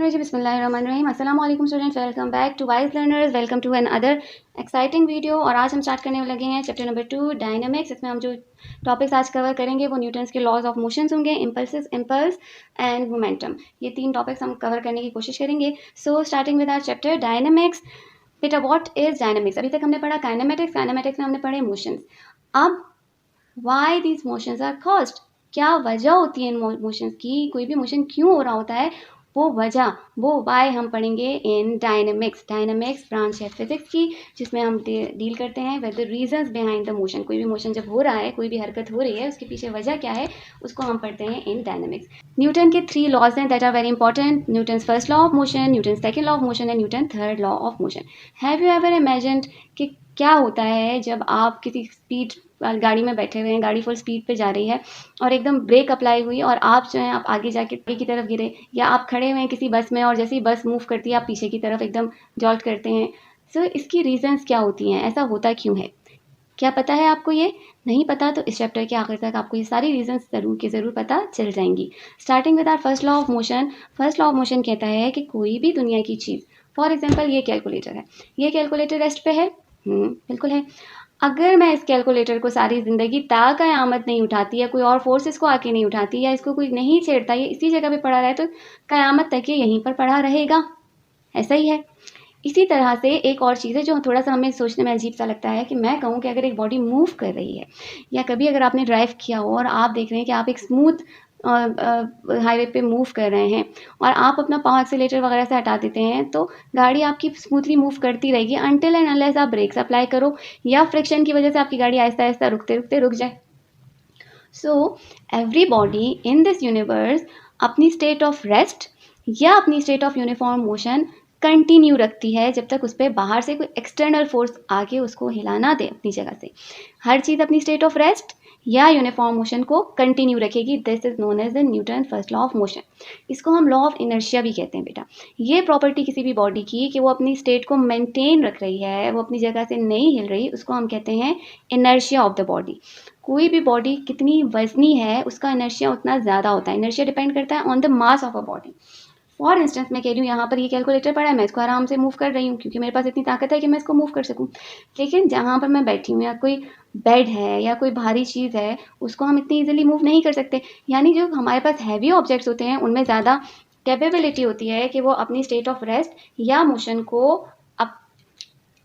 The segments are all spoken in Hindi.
बिस्मिल्लाहिर्रहमानिर्रहीम। अस्सलाम वालेकुम students, welcome back to wise learners, welcome to another exciting video. और आज हम स्टार्ट करने लगे हैं चैप्टर नंबर 2 डायनामिक्स। इसमें हम जो टॉपिक्स आज कवर करेंगे वो न्यूटन्स के लॉज ऑफ मोशंस होंगे, इम्पल्स एंड मोमेंटम। ये 3 टॉपिक्स हम कवर करने की कोशिश करेंगे। So starting with our chapter dynamics. बेटा व्हाट इज डायनामिक्स? अभी तक हमने पढ़ा काइनेमेटिक्स, काइनेमेटिक्स में हमने पढ़े मोशंस। अब why these motions are caused, क्या वजह होती है इन मोशंस की, कोई भी मोशन क्यों हो रहा होता है, वो वजह, वो वाई हम पढ़ेंगे इन डायनामिक्स। डायनामिक्स ब्रांच है फिजिक्स की, जिसमें हम डील करते हैं with the reasons behind the motion. कोई भी मोशन जब हो रहा है, कोई भी हरकत हो रही है, उसके पीछे वजह क्या है, उसको हम पढ़ते हैं इन डायनामिक्स। न्यूटन के 3 लॉज हैं that are very important. Newton's first law of motion, Newton second law of motion and Newton third law of motion. Have you ever imagined कि क्या होता है जब आप किसी स्पीड गाड़ी में बैठे हुए हैं, गाड़ी फुल स्पीड पे जा रही है और एकदम ब्रेक अप्लाई हुई और आप जो है आप आगे जाके आगे की तरफ गिरे, या आप खड़े हुए हैं किसी बस में और जैसे ही बस मूव करती है आप पीछे की तरफ एकदम जॉल्ट करते हैं। सो इसकी रीजंस क्या होती हैं, ऐसा होता क्यों है? क्या पता है आपको? ये नहीं पता तो इस चैप्टर के आखिर तक आपको ये सारी रीजंस ज़रूर पता चल जाएंगी। Starting with our first law of motion. First law of motion कहता है कि कोई भी दुनिया की चीज़, फॉर एग्जाम्पल ये कैलकुलेटर है, ये कैलकुलेटर रेस्ट पे है, बिल्कुल है। अगर मैं इस कैलकुलेटर को सारी ज़िंदगी क़यामत नहीं उठाती, या कोई और फोर्स इसको आके नहीं उठाती, या इसको कोई नहीं छेड़ता, ये इसी जगह पे पड़ा रहे, तो क़यामत तक ये यहीं पर पड़ा रहेगा। ऐसा ही है। इसी तरह से एक और चीज़ है जो थोड़ा सा हमें सोचने में अजीब सा लगता है कि मैं कहूँ कि अगर एक बॉडी मूव कर रही है, या कभी अगर आपने ड्राइव किया हो और आप देख रहे हैं कि आप एक स्मूथ हाईवे पे मूव कर रहे हैं और आप अपना पाँव एक्सीलेटर वगैरह से हटा देते हैं, तो गाड़ी आपकी स्मूथली मूव करती रहेगी अनटिल एंड अनलेस आप ब्रेक्स अप्लाई करो, या फ्रिक्शन की वजह से आपकी गाड़ी आहिस्ता आहिस्ता रुकते रुकते रुक जाए। So every body in this universe अपनी स्टेट ऑफ रेस्ट या अपनी state of uniform motion continue रखती है जब तक उस पर बाहर से कोई एक्सटर्नल फोर्स आके उसको हिलाना दे अपनी जगह से। हर चीज़ अपनी स्टेट ऑफ रेस्ट या यूनिफॉर्म मोशन को कंटिन्यू रखेगी। This is known as the Newton first law of motion. इसको हम लॉ ऑफ इनर्शिया भी कहते हैं बेटा। ये प्रॉपर्टी किसी भी बॉडी की कि वो अपनी स्टेट को मेंटेन रख रही है, वो अपनी जगह से नहीं हिल रही, उसको हम कहते हैं इनर्शिया ऑफ द बॉडी। कोई भी बॉडी कितनी वजनी है उसका इनर्शिया उतना ज़्यादा होता है। इनर्शिया डिपेंड करता है on the mass of a body. For instance मैं कह रही हूँ यहाँ पर ये कैलकुलेटर पड़ा है, मैं इसको आराम से मूव कर रही हूँ क्योंकि मेरे पास इतनी ताकत है कि मैं इसको मूव कर सकूँ। लेकिन जहाँ पर मैं बैठी हूँ, या कोई बेड है या कोई भारी चीज़ है, उसको हम इतनी ईजिली मूव नहीं कर सकते। यानी जो हमारे पास हैवी ऑब्जेक्ट्स होते हैं उनमें ज़्यादा कैपेबिलिटी होती है कि वो अपनी स्टेट ऑफ रेस्ट या मोशन को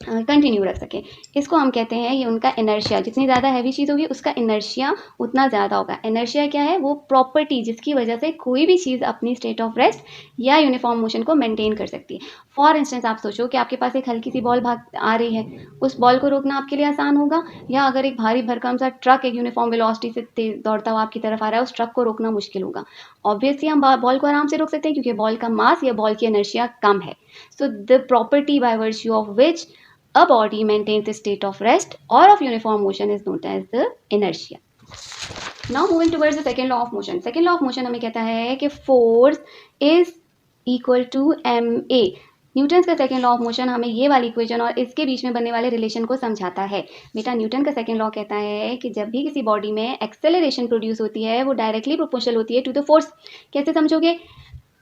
कंटिन्यू रख सकें। इसको हम कहते हैं ये उनका इनर्शिया। जितनी ज़्यादा हैवी चीज़ होगी उसका इनर्शिया उतना ज़्यादा होगा। इनर्शिया क्या है? वो प्रॉपर्टी जिसकी वजह से कोई भी चीज़ अपनी स्टेट ऑफ रेस्ट या यूनिफॉर्म मोशन को मेंटेन कर सकती है। फॉर इंस्टेंस आप सोचो कि आपके पास एक हल्की सी बॉल भाग आ रही है, उस बॉल को रोकना आपके लिए आसान होगा, या अगर एक भारी भरकम सा ट्रक एक यूनिफॉर्म वेलोसिटी से तेज दौड़ता हुआ आपकी तरफ आ रहा है, उस ट्रक को रोकना मुश्किल होगा। ऑब्वियसली हम बॉल को आराम से रोक सकते हैं क्योंकि बॉल का मास या बॉल की इनर्शिया कम है। So the property by virtue of which a body maintains a state of rest or of uniform motion is known as the inertia. Now moving towards the second law of motion. Second law of motion हमें कहता है कि force is equal to ma. Newton का सेकेंड लॉ ऑफ मोशन हमें ये वाली इक्वेशन और इसके बीच में बनने वाले रिलेशन को समझाता है। बेटा न्यूटन का सेकेंड लॉ कहता है कि जब भी किसी बॉडी में एक्सेलरेशन प्रोड्यूस होती है वो डायरेक्टली प्रोपोर्शनल होती है टू द फोर्स। कैसे समझोगे?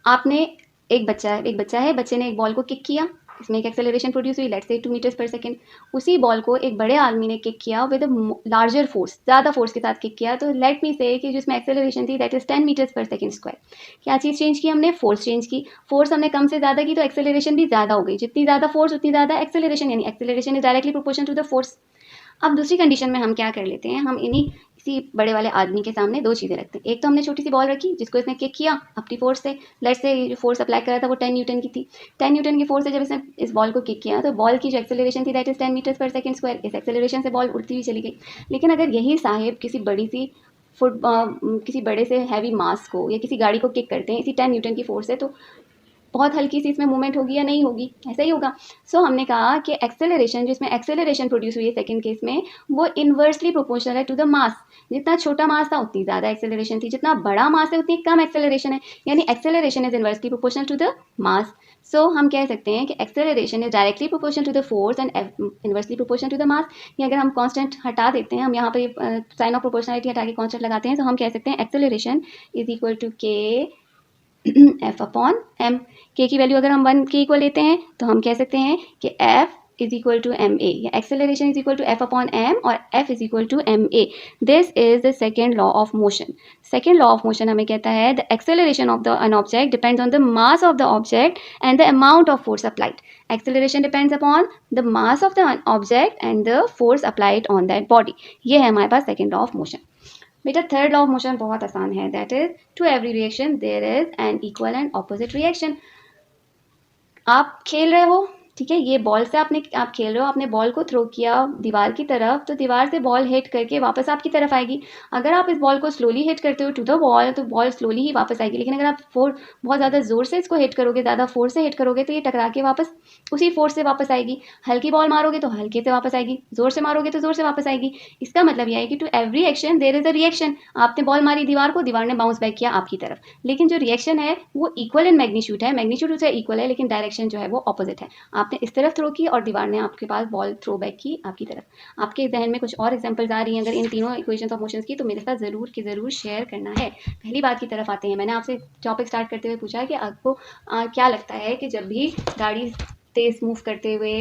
आपने एक बच्चा है, बच्चे ने एक बॉल को किक किया, इसमें एक एक्सेलरेशन प्रोड्यूस हुई, लेट्स से 2 मीटर्स पर सेकेंड। उसी बॉल को एक बड़े आदमी ने किक किया विद लार्जर फोर्स, ज़्यादा फोर्स के साथ किक किया, तो लेट मी से कि जिसमें एक्सेलरेशन थी दैट इज 10 मीटर्स पर सेकेंड स्क्वायर। क्या चीज़ चेंज की हमने? फोर्स चेंज की। फोर्स हमने कम से ज़्यादा की तो एक्सेलरेशन भी ज़्यादा हो गई। जितनी ज़्यादा फोर्स उतनी ज़्यादा एक्सेलरेशन, यानी acceleration is directly proportional to the force. अब दूसरी कंडीशन में हम क्या कर लेते हैं, हम इन्हीं इसी बड़े वाले आदमी के सामने 2 चीज़ें रखते हैं। एक तो हमने छोटी सी बॉल रखी जिसको इसने किक किया अपनी फोर्स से, लेट्स से जो फोर्स अप्लाई कर रहा था वो 10 न्यूटन की थी। 10 न्यूटन की फोर्स से जब इसने इस बॉल को किक किया तो बॉल की जो एक्सेलरेशन थी दैट इज 10 मीटर्स पर सेकेंड स्क्वायर। इस एक्सेलरेशन से बॉल उड़ती हुई चली गई। लेकिन अगर यही साहेब किसी बड़ी सी किसी बड़े से हैवी मास को या किसी गाड़ी को किक करते हैं इसी 10 न्यूटन की फोर्स से, तो बहुत हल्की सी इसमें मूवमेंट होगी या नहीं होगी? ऐसा ही होगा। सो हमने कहा कि एक्सेलरेशन, जिसमें एक्सेलरेशन प्रोड्यूस हुई है सेकंड केस में, वो इन्वर्सली प्रोपोर्शनल है टू द मास। जितना छोटा मास था उतनी ज़्यादा एक्सेलरेशन थी, जितना बड़ा मास है उतनी कम एक्सेलरेशन है, यानी acceleration is inversely proportional to the mass. So हम कह सकते हैं कि acceleration is directly proportional to the force and inversely proportional to the mass. या अगर हम कांस्टेंट हटा देते हैं, हम यहाँ पर साइन ऑफ प्रोपोर्शनलिटी हटा के कांस्टेंट लगाते हैं, तो हम कह सकते हैं एक्सेलरेशन इज इक्वल टू के एफ अपॉन एम। के की वैल्यू अगर हम 1 के इक्वल लेते हैं तो हम कह सकते हैं कि F is equal to M A, या acceleration is equal to F upon M और F is equal to M A. This is the second law of motion. Second law of motion हमें कहता है the acceleration of the an object depends on the mass of the object and the amount of force applied. Acceleration depends upon the mass of the object and the force applied on that body. ये है हमारे पास सेकेंड लॉ ऑफ मोशन. बेटा थर्ड लॉ ऑफ मोशन बहुत आसान है, that is to every reaction there is an equal and opposite reaction. आप खेल रहे हो, ठीक है, ये बॉल से आप खेल रहे हो, आपने बॉल को थ्रो किया दीवार की तरफ, तो दीवार से बॉल हिट करके वापस आपकी तरफ आएगी. अगर आप इस बॉल को स्लोली हिट करते हो टू द बॉल तो बॉल स्लोली ही वापस आएगी. लेकिन अगर आप बहुत ज़्यादा ज़ोर से इसको हिट करोगे, ज़्यादा फोर्स से हिट करोगे तो ये टकरा के वापस उसी फोर्स से वापस आएगी. हल्की बॉल मारोगे तो हल्के से वापस आएगी, ज़ोर से मारोगे तो ज़ोर से वापस आएगी. इसका मतलब यह है कि to every action there is a reaction. आपने बॉल मारी दीवार को, दीवार ने बाउंस बैक किया आपकी तरफ, लेकिन जो रिएक्शन है वो इक्वल इन मैग्नीट्यूड है, मैग्नीट्यूड उससे इक्वल है, लेकिन डायरेक्शन जो है वो ऑपोजिट है. आपने इस तरफ थ्रो की और दीवार ने आपके पास बॉल थ्रो बैक की आपकी तरफ. आपके जहन में कुछ और एग्जांपल्स आ रही हैं अगर इन तीनों इक्वेशंस ऑफ मोशंस की, तो मेरे साथ ज़रूर कि ज़रूर शेयर करना है. पहली बात की तरफ आते हैं. मैंने आपसे टॉपिक स्टार्ट करते हुए पूछा कि आपको क्या लगता है कि जब भी गाड़ी तेज़ मूव करते हुए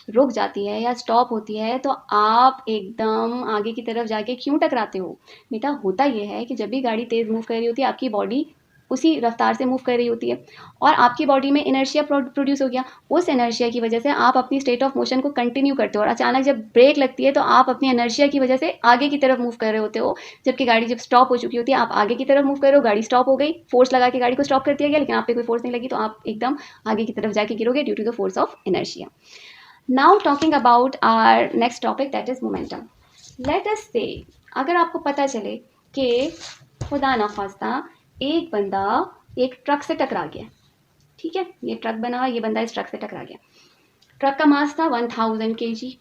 रुक जाती है या स्टॉप होती है तो आप एकदम आगे की तरफ जाके क्यों टकराते हो? बेटा होता ये है कि जब भी गाड़ी तेज़ मूव कर रही होती है आपकी बॉडी उसी रफ्तार से मूव कर रही होती है और आपकी बॉडी में इनर्शिया प्रोड्यूस हो गया. उस इनर्शिया की वजह से आप अपनी स्टेट ऑफ मोशन को कंटिन्यू करते हो और अचानक जब ब्रेक लगती है तो आप अपनी इनर्शिया की वजह से आगे की तरफ मूव कर रहे होते हो, जबकि गाड़ी जब स्टॉप हो चुकी होती है आप आगे की तरफ मूव कर रहे हो. गाड़ी स्टॉप हो गई, फोर्स लगा के गाड़ी को स्टॉप कर दिया गया, लेकिन आप पे कोई फोर्स नहीं लगी तो आप एकदम आगे की तरफ जाके गिरोगे due to the force of inertia. Now talking about our next topic that is momentum. Let us say अगर आपको पता चले कि खुदा ना खास्ता एक बंदा एक ट्रक से टकरा गया, ठीक है, ये ट्रक बना, ये बंदा इस ट्रक से टकरा गया. ट्रक का मास था 1000 kg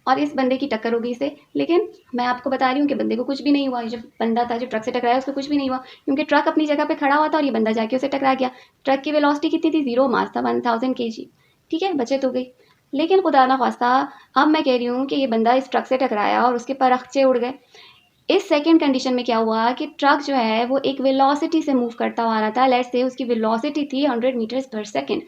और इस बंदे की टक्कर हो गई इससे. लेकिन मैं आपको बता रही हूँ कि बंदे को कुछ भी नहीं हुआ. जब बंदा था जो ट्रक से टकराया उसको कुछ भी नहीं हुआ क्योंकि ट्रक अपनी जगह पे खड़ा हुआ था और ये बंदा जाके उसे टकरा गया. ट्रक की वेलोसिटी कितनी थी? 0, मास था 1000 kg, ठीक है, बचत हो गई. लेकिन खुदा ना खास्ता अब मैं कह रही हूँ कि ये बंदा इस ट्रक से टकराया और उसके पर अखचे उड़ गए. इस सेकंड कंडीशन में क्या हुआ कि ट्रक जो है वो एक वेलोसिटी से मूव करता हुआ आ रहा था. लेट्स से उसकी वेलोसिटी थी 100 मीटर्स पर सेकंड.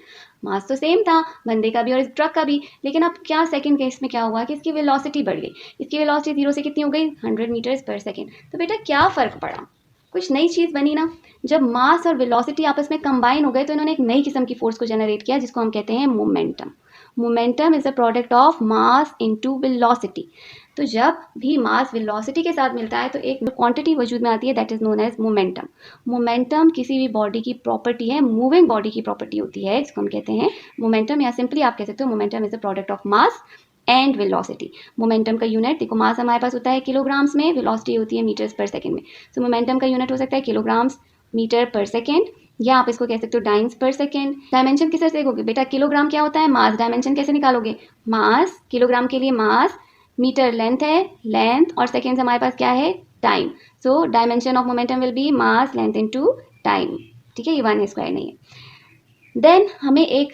मास तो सेम था बंदे का भी और इस ट्रक का भी, लेकिन अब क्या सेकंड केस में क्या हुआ कि इसकी वेलोसिटी बढ़ गई. इसकी वेलोसिटी 0 से कितनी हो गई? 100 मीटर्स पर सेकंड. तो बेटा क्या फ़र्क पड़ा? कुछ नई चीज़ बनी ना. जब मास और वेलोसिटी आपस में कंबाइन हो गए तो इन्होंने एक नई किस्म की फोर्स को जनरेट किया जिसको हम कहते हैं momentum. Momentum is a product of mass into velocity. तो जब भी मास वेलोसिटी के साथ मिलता है तो एक क्वांटिटी वजूद में आती है that is known as momentum. Momentum किसी भी बॉडी की प्रॉपर्टी है, मूविंग बॉडी की प्रॉपर्टी होती है जिसको हम कहते हैं मोमेंटम, या सिंपली आप कह सकते हो momentum is a product of mass and velocity. Momentum का यूनिट देखो, मास हमारे पास होता है किलोग्राम्स में, वेलोसिटी होती है मीटर्स पर सेकेंड में. सो मोमेंटम का यूनिट हो सकता है किलोग्राम्स मीटर पर सेकेंड, या आप इसको कह सकते हो डाइम्स पर सेकेंड. डायमेंशन किस तरह से देखोगे? बेटा किलोग्राम क्या होता है? मास. डायमेंशन कैसे निकालोगे? मास, किलोग्राम के लिए मास, मीटर लेंथ है, लेंथ, और सेकेंड्स हमारे पास क्या है? Time. So dimension of momentum will be mass length into time, ठीक है, ये 1² नहीं है. देन हमें एक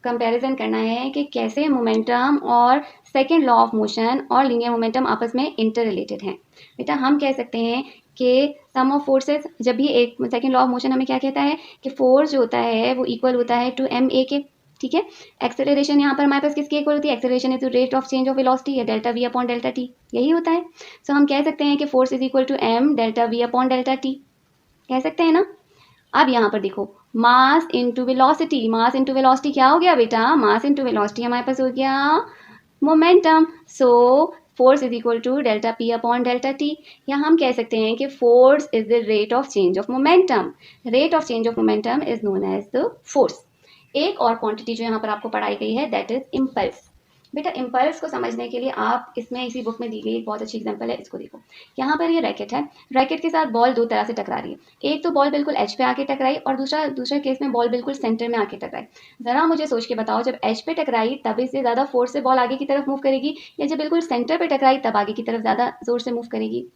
कंपैरिजन करना है कि कैसे मोमेंटम और सेकेंड लॉ ऑफ मोशन और लीनियर मोमेंटम आपस में इंटर रिलेटेड हैं. बेटा हम कह सकते हैं कि सम ऑफ फोर्सेस, जब भी एक सेकेंड लॉ ऑफ मोशन हमें क्या कहता है कि फोर्स जो होता है वो इक्वल होता है टू एम ए के, ठीक है. एक्सेलरेशन यहाँ पर हमारे पास किसकी इक्वल होती है? Acceleration is the rate of change of velocity, या delta V upon delta T, यही होता है. सो हम कह सकते हैं कि force is equal to M delta V upon delta T, कह सकते हैं ना. अब यहाँ पर देखो, mass into velocity, mass into velocity क्या हो गया बेटा? मास इंटू वेलोसिटी हमारे पास हो गया momentum. So force is equal to delta P upon delta T, या हम कह सकते हैं कि force is the rate of change of momentum. Rate of change of momentum is known as the force. एक और क्वांटिटी जो यहाँ पर आपको पढ़ाई गई है दैट इज इम्पल्स. बेटा इम्पल्स को समझने के लिए आप इसमें इसी बुक में दी गई एक बहुत अच्छी एग्जांपल है, इसको देखो. यहाँ पर ये रैकेट है, रैकेट के साथ बॉल दो तरह से टकरा रही है. एक तो बॉल बिल्कुल एज पे आके टकराई और दूसरे केस में बॉल बिल्कुल सेंटर में आके टकराई. ज़रा मुझे सोच के बताओ, जब एज पे टकराई तब इससे ज़्यादा फोर्स से बॉल आगे की तरफ मूव करेगी, या जब बिल्कुल सेंटर पे टकराई तब आगे की तरफ ज़्यादा जोर से मूव करेगी?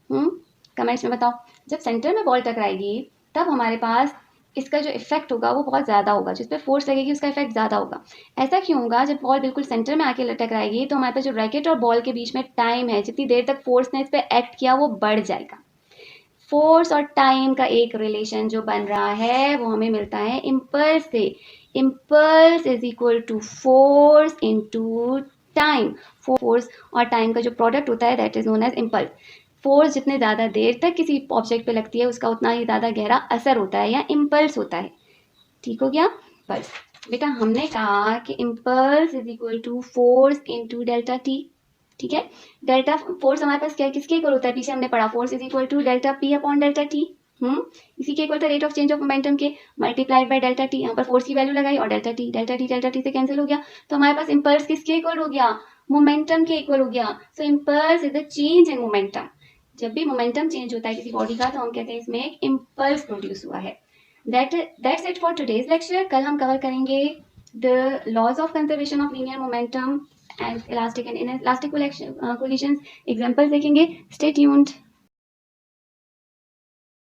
कमेंट्स में बताओ. जब सेंटर में बॉल टकराएगी तब हमारे पास इसका जो इफेक्ट होगा वो बहुत ज़्यादा होगा, जिस पे फोर्स लगेगी उसका इफेक्ट ज़्यादा होगा. ऐसा क्यों होगा? जब बॉल बिल्कुल सेंटर में आके टकराएगी तो हमारे पास जो रैकेट और बॉल के बीच में टाइम है, जितनी देर तक फोर्स ने इस पर एक्ट किया वो बढ़ जाएगा. फोर्स और टाइम का एक रिलेशन जो बन रहा है वो हमें मिलता है इम्पल्स से. Impulse is equal to force into time. Force और टाइम का जो प्रोडक्ट होता है that is known as impulse. Force जितने ज़्यादा देर तक किसी ऑब्जेक्ट पे लगती है उसका उतना ही ज़्यादा गहरा असर होता है या इम्पल्स होता है. ठीक हो गया. बस बेटा हमने कहा कि impulse is equal to force into delta T. ठीक है. डेल्टा फोर्स हमारे पास क्या किसके इक्वल होता है, पीछे हमने पढ़ा, force is equal to delta P upon delta T. इसी के इक्वल था rate of change of momentum के मल्टीप्लाइड बाय डेल्टा टी. यहाँ पर फोर्स की वैल्यू लगाई और डेल्टा टी से कैंसिल हो गया. तो हमारे पास इम्पल्स किसके इक्वल हो गया, मोमेंटम के इक्वल हो गया. सो impulse is the change in momentum. जब भी मोमेंटम चेंज होता है किसी बॉडी का तो हम कहते हैं इसमें एक इम्पल्स प्रोड्यूस हुआ है. That's it for today's lecture. कल हम कवर करेंगे the laws of conservation of linear momentum and elastic and inelastic collisions. Examples देखेंगे. Stay tuned.